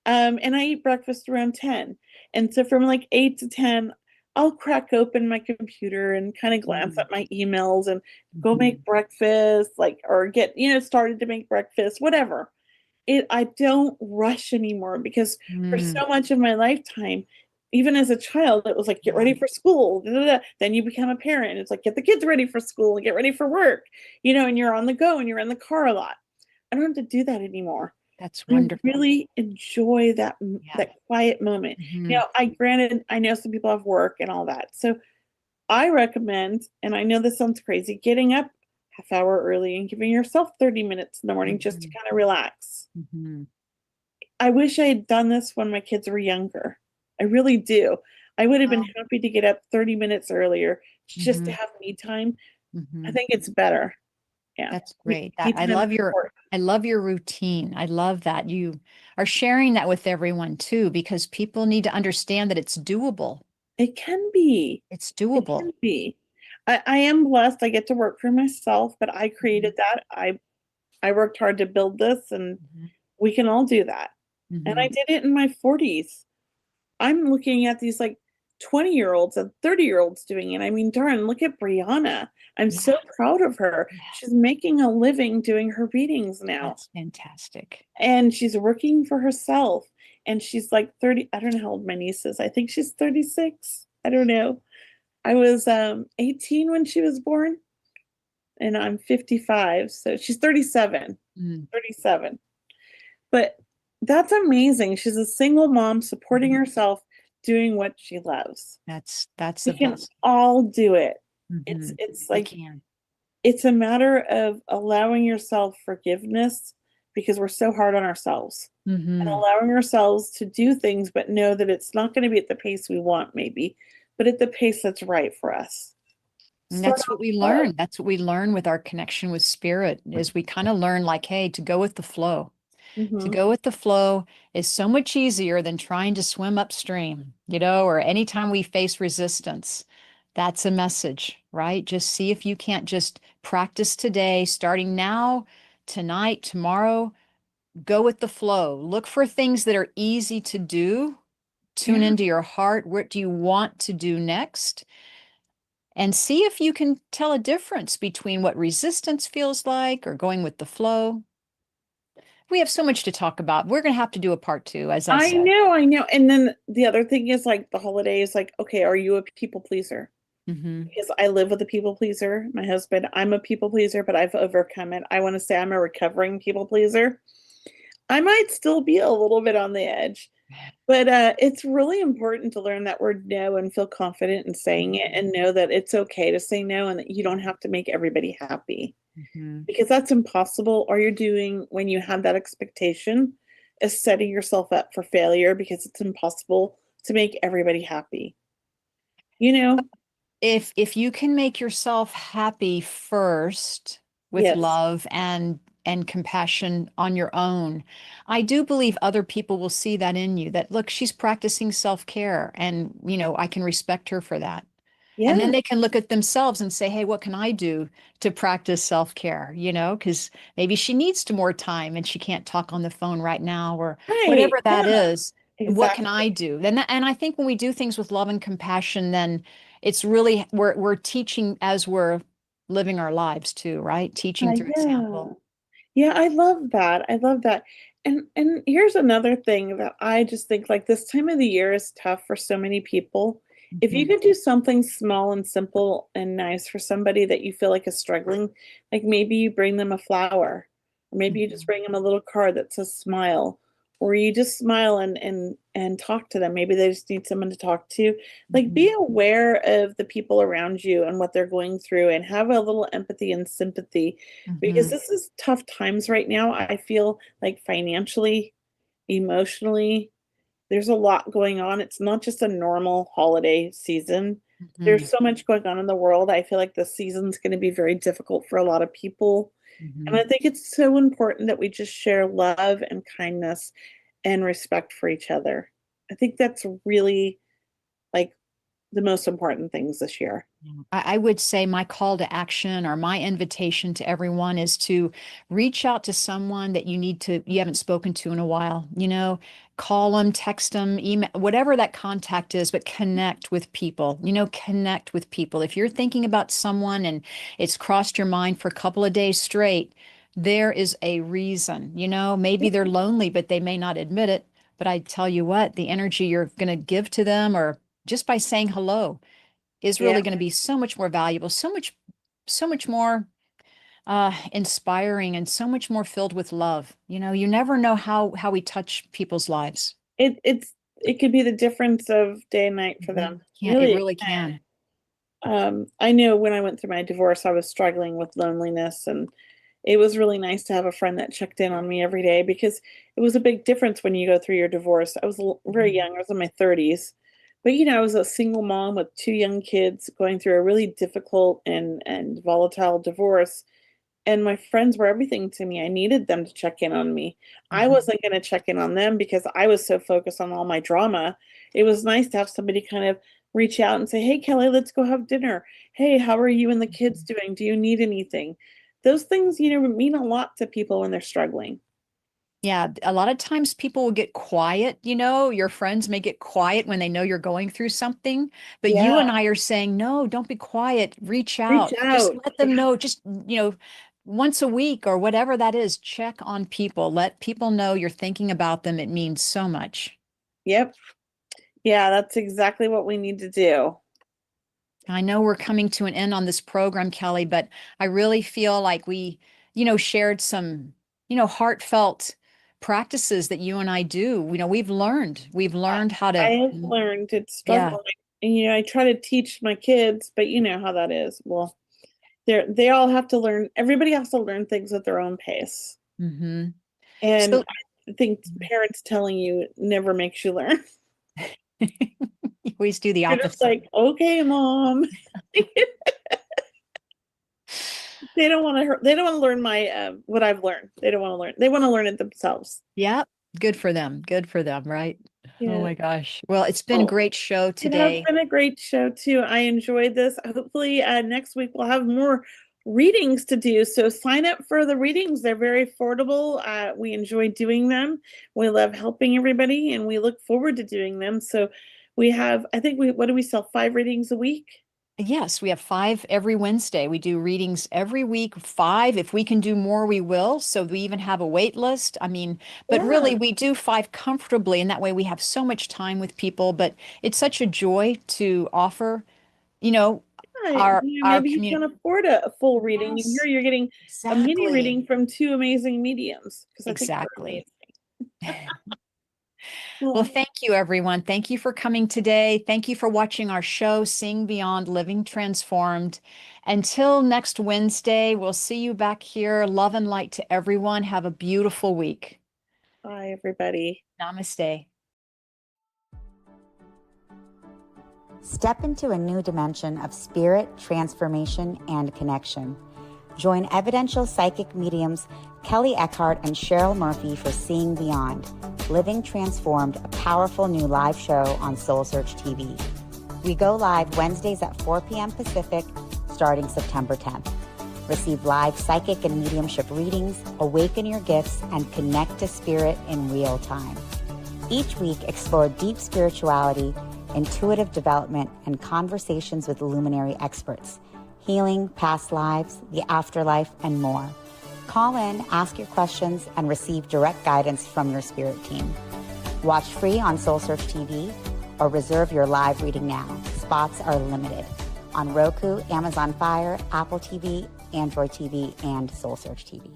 And I eat breakfast around 10. And so from like 8 to 10, I'll crack open my computer and kind of glance at my emails and go make breakfast, or get, started to make breakfast, whatever. I don't rush anymore because for so much of my lifetime, even as a child, it was like, get ready for school. Da, da, da. Then you become a parent. And it's like, get the kids ready for school and get ready for work, and you're on the go and you're in the car a lot. I don't have to do that anymore. That's wonderful. I really enjoy that quiet moment. I know some people have work and all that. So I recommend, and I know this sounds crazy, getting up half hour early and giving yourself 30 minutes in the morning just to kind of relax. I wish I had done this when my kids were younger. I really do. I would have been happy to get up 30 minutes earlier just to have me time. I think it's better. Yeah. That's great. I love your routine. I love that you are sharing that with everyone too, because people need to understand that it's doable. It can be. It's doable. It can be. I am blessed. I get to work for myself, but I created that. I worked hard to build this, and we can all do that. And I did it in my 40s. I'm looking at these 20-year-olds and 30-year-olds doing it. I mean, darn, look at Brianna. I'm so proud of her. She's making a living doing her readings now. That's fantastic. And she's working for herself. And she's 30. I don't know how old my niece is. I think she's 36. I don't know. I was 18 when she was born. And I'm 55. So she's 37. 37. But that's amazing. She's a single mom supporting herself, doing what she loves. That's we the can best. all do it. It's a matter of allowing yourself forgiveness because we're so hard on ourselves and allowing ourselves to do things, but know that it's not going to be at the pace we want, maybe, but at the pace that's right for us. And that's what we learn. That's what we learn with our connection with spirit is we kind of learn like, hey, to go with the flow. To go with the flow is so much easier than trying to swim upstream, or anytime we face resistance. That's a message, right? Just see if you can't just practice today, starting now, tonight, tomorrow. Go with the flow. Look for things that are easy to do. Tune into your heart. What do you want to do next? And see if you can tell a difference between what resistance feels like or going with the flow. We have so much to talk about. We're going to have to do a part 2, as I said. I know. And then the other thing is like the holidays, like, okay, are you a people pleaser? Because I live with a people pleaser. My husband, I'm a people pleaser, but I've overcome it. I want to say I'm a recovering people pleaser. I might still be a little bit on the edge, but it's really important to learn that word no and feel confident in saying it and know that it's okay to say no and that you don't have to make everybody happy. Because that's impossible. All you're doing when you have that expectation is setting yourself up for failure because it's impossible to make everybody happy. If you can make yourself happy first with love and compassion on your own, I do believe other people will see that in you, that look, she's practicing self-care and I can respect her for that. And then they can look at themselves and say, hey, what can I do to practice self-care? Because maybe she needs more time and she can't talk on the phone right now or whatever that is. Exactly. What can I do? And I think when we do things with love and compassion, then it's really, we're teaching as we're living our lives too, right? Teaching through example. Yeah, I love that. I love that. And here's another thing that I just think like this time of the year is tough for so many people. If you could do something small and simple and nice for somebody that you feel like is struggling, like maybe you bring them a flower, or maybe you just bring them a little card that says smile, or you just smile and talk to them. Maybe they just need someone to talk to. Like be aware of the people around you and what they're going through and have a little empathy and sympathy because this is tough times right now. I feel like financially, emotionally, there's a lot going on. It's not just a normal holiday season. There's so much going on in the world. I feel like this season's going to be very difficult for a lot of people. And I think it's so important that we just share love and kindness and respect for each other. I think that's really like the most important things this year. I would say my call to action or my invitation to everyone is to reach out to someone that you haven't spoken to in a while, call them, text them, email, whatever that contact is, but connect with people, connect with people. If you're thinking about someone and it's crossed your mind for a couple of days straight, there is a reason, maybe they're lonely, but they may not admit it. But I tell you what, the energy you're going to give to them or just by saying hello is really going to be so much more valuable, so much more inspiring and so much more filled with love. You never know how we touch people's lives. It could be the difference of day and night for them. Yeah, it really can. I know when I went through my divorce, I was struggling with loneliness, and it was really nice to have a friend that checked in on me every day because it was a big difference when you go through your divorce. I was very young. I was in my 30s. But, I was a single mom with 2 young kids going through a really difficult and volatile divorce. And my friends were everything to me. I needed them to check in on me. I wasn't going to check in on them because I was so focused on all my drama. It was nice to have somebody kind of reach out and say, hey, Kelly, let's go have dinner. Hey, how are you and the kids doing? Do you need anything? Those things, mean a lot to people when they're struggling. Yeah, a lot of times people will get quiet, your friends may get quiet when they know you're going through something, but you and I are saying, no, don't be quiet, reach out. Just let them know, just, once a week or whatever that is, check on people, let people know you're thinking about them. It means so much. Yep. Yeah, that's exactly what we need to do. I know we're coming to an end on this program, Kelly, but I really feel like we, shared some, heartfelt practices that you and I do. We've learned how to. I have learned it's struggling. And, I try to teach my kids, but you know how that is. Well, they all have to learn. Everybody has to learn things at their own pace. And so, I think parents telling you never makes you learn. You always do the opposite. You're just like, okay, mom. They don't want to. They don't want to learn my what I've learned. They don't want to learn. They want to learn it themselves. Yep. Good for them. Good for them, right? Yeah. Oh my gosh. Well, it's been a great show today. It has been a great show too. I enjoyed this. Hopefully next week we'll have more readings to do. So sign up for the readings. They're very affordable. We enjoy doing them. We love helping everybody and we look forward to doing them. So we have, I think what do we sell? 5 readings a week? Yes, we have 5 every Wednesday. We do readings every week, 5. If we can do more, we will. So we even have a wait list. I mean, but really we do 5 comfortably, and that way we have so much time with people. But it's such a joy to offer, our maybe you community. can afford a full reading. Yes, And here you're getting a mini reading from 2 amazing mediums. Exactly. Well, thank you, everyone. Thank you for coming today. Thank you for watching our show, Seeing Beyond, Living Transformed. Until next Wednesday, we'll see you back here. Love and light to everyone. Have a beautiful week. Bye, everybody. Namaste. Step into a new dimension of spirit, transformation, and connection. Join evidential psychic mediums Kelly Eckhart and Cheryl Murphy for Seeing Beyond, Living Transformed, a powerful new live show on SoulSearch TV. We go live Wednesdays at 4 p.m. Pacific, starting September 10th. Receive live psychic and mediumship readings, awaken your gifts, and connect to spirit in real time. Each week, explore deep spirituality, intuitive development, and conversations with luminary experts, healing, past lives, the afterlife, and more. Call in, ask your questions, and receive direct guidance from your spirit team. Watch free on SoulSearch TV or reserve your live reading now. Spots are limited on Roku, Amazon Fire, Apple TV, Android TV, and SoulSearch TV.